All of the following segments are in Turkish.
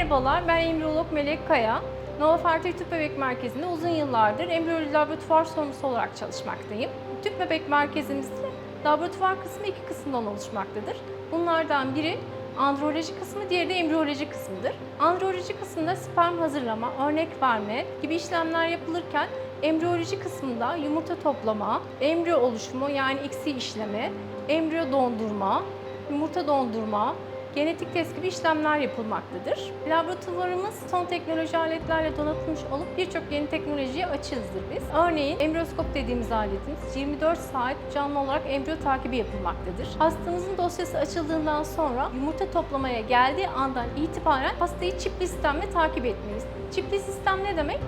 Merhabalar, ben embriyolog Melek Kaya. Nova Fertility Tüp Bebek Merkezi'nde uzun yıllardır embriyoloji laboratuvar sorumlusu olarak çalışmaktayım. Tüp Bebek Merkezimizde laboratuvar kısmı iki kısımdan oluşmaktadır. Bunlardan biri androloji kısmı, diğeri de embriyoloji kısmıdır. Androloji kısmında sperm hazırlama, örnek verme gibi işlemler yapılırken embriyoloji kısmında yumurta toplama, embriyo oluşumu yani ICSI işlemi, embriyo dondurma, yumurta dondurma, genetik test gibi işlemler yapılmaktadır. Laboratuvarımız son teknoloji aletlerle donatılmış olup birçok yeni teknolojiye açığızdır biz. Örneğin embriyoskop dediğimiz aletimiz 24 saat canlı olarak embriyo takibi yapılmaktadır. Hastamızın dosyası açıldığından sonra yumurta toplamaya geldiği andan itibaren hastayı çipli sistemle takip etmeliyiz. Çipli sistem ne demek?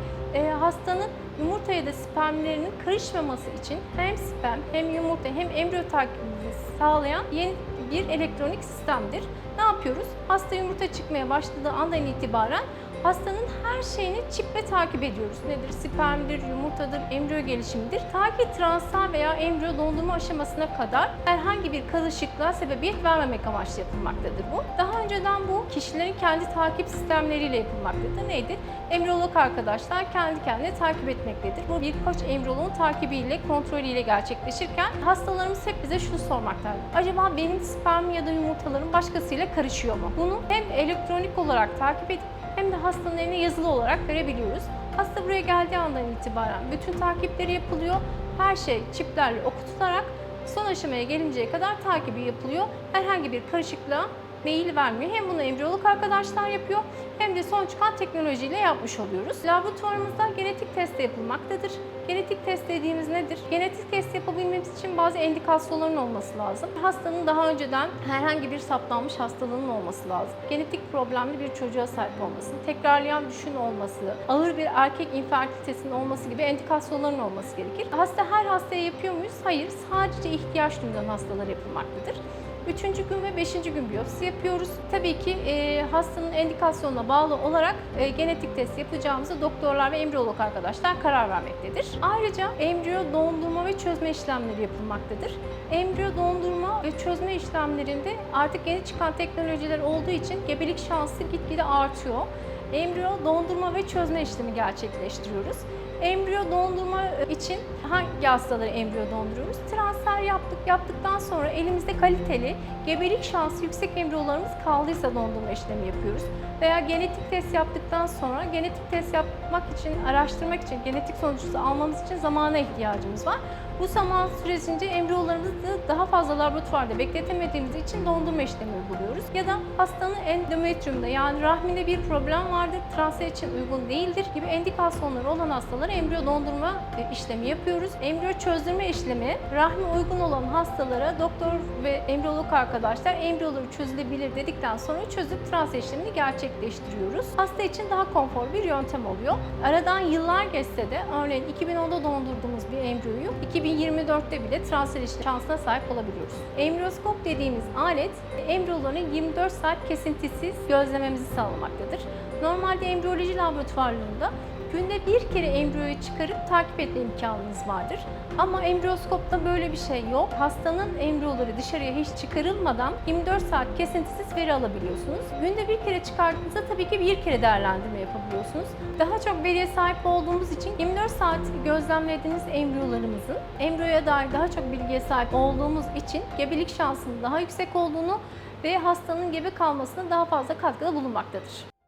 Hastanın yumurta ya da spermlerinin karışmaması için hem sperm hem yumurta hem embriyo takibini sağlayan yeni bir elektronik sistemdir. Ne yapıyoruz? Hasta yumurta çıkmaya başladığı andan itibaren hastanın her şeyini çiple takip ediyoruz. Nedir? Spermdir, yumurtadır, embriyo gelişimidir. Ta ki transfer veya embriyo dondurma aşamasına kadar herhangi bir karışıklığa sebebiyet vermemek amaçlı yapılmaktadır bu. Daha önceden bu kişilerin kendi takip sistemleriyle yapılmaktadır. Nedir? Embriyolog arkadaşlar kendi kendine takip etmektedir. Bu birkaç embriyologun takibiyle, kontrolüyle gerçekleşirken hastalarımız hep bize şunu sormaktadır. Acaba benim sperm ya da yumurtalarım başkasıyla karışıyor mu? Bunu hem elektronik olarak takip edip hem de hastanın eline yazılı olarak verebiliyoruz. Hasta buraya geldiği andan itibaren bütün takipleri yapılıyor. Her şey çiplerle okutularak son aşamaya gelinceye kadar takibi yapılıyor. Herhangi bir karışıklığa meyil vermiyor. Hem bunu embriyolog arkadaşlar yapıyor hem de son çıkan teknolojiyle yapmış oluyoruz. Laboratuvarımızda genetik test yapılmaktadır. Genetik test dediğimiz nedir? Genetik test yapabilmemiz için bazı endikasyonların olması lazım. Hastanın daha önceden herhangi bir saptanmış hastalığının olması lazım. Genetik problemli bir çocuğa sahip olması, tekrarlayan düşün olması, ağır bir erkek infertilitesinin olması gibi endikasyonların olması gerekir. Her hastaya yapıyor muyuz? Hayır. Sadece ihtiyaç duyulan hastalara yapılmaktadır. 3. gün ve 5. gün biyopsi yapıyoruz. Tabii ki hastanın endikasyonuna bağlı olarak genetik test yapacağımızı doktorlar ve embriyolog arkadaşlar karar vermektedir. Ayrıca embriyo dondurma ve çözme işlemleri yapılmaktadır. Embriyo dondurma ve çözme işlemlerinde artık yeni çıkan teknolojiler olduğu için gebelik şansı gitgide artıyor. Embriyo dondurma ve çözme işlemi gerçekleştiriyoruz. Embriyo dondurma için hangi hastaları embriyo donduruyoruz? Transfer yaptıktan sonra elimizde kaliteli, gebelik şansı yüksek embriyolarımız kaldıysa dondurma işlemi yapıyoruz. Veya genetik test yaptıktan sonra genetik test yapmak için, araştırmak için, genetik sonucu almamız için zamana ihtiyacımız var. Bu zaman sürecince embriyolarımızı daha fazla laboratuvarda bekletemediğimiz için dondurma işlemi uyguluyoruz. Ya da hastanın endometriyumda yani rahminde bir problem vardır, transfer için uygun değildir gibi endikasyonları olan hastalara embriyo dondurma işlemi yapıyoruz. Embriyo çözdürme işlemi rahmi uygun olan hastalara doktor ve embriyolog arkadaşlar embriyoları çözülebilir dedikten sonra çözüp transfer işlemini gerçekleştiriyoruz. Hasta için daha konforlu bir yöntem oluyor. Aradan yıllar geçse de örneğin 2010'da dondurduğumuz bir embriyoyu 2024'te bile transfer işlemi şansına sahip olabiliyoruz. Embriyoskop dediğimiz alet embriyoların 24 saat kesintisiz gözlememizi sağlamaktadır. Normalde embriyoloji laboratuvarlarında günde bir kere embriyoyu çıkarıp takip etme imkanınız vardır. Ama embriyoskopta böyle bir şey yok. Hastanın embriyoları dışarıya hiç çıkarılmadan 24 saat kesintisiz veri alabiliyorsunuz. Günde bir kere çıkardığınızda tabii ki bir kere değerlendirme yapabiliyorsunuz. Daha çok veriye sahip olduğumuz için 24 saat gözlemlediğiniz embriyolarımızın embriyoya dair daha çok bilgiye sahip olduğumuz için gebelik şansının daha yüksek olduğunu ve hastanın gebe kalmasına daha fazla katkıda bulunmaktadır.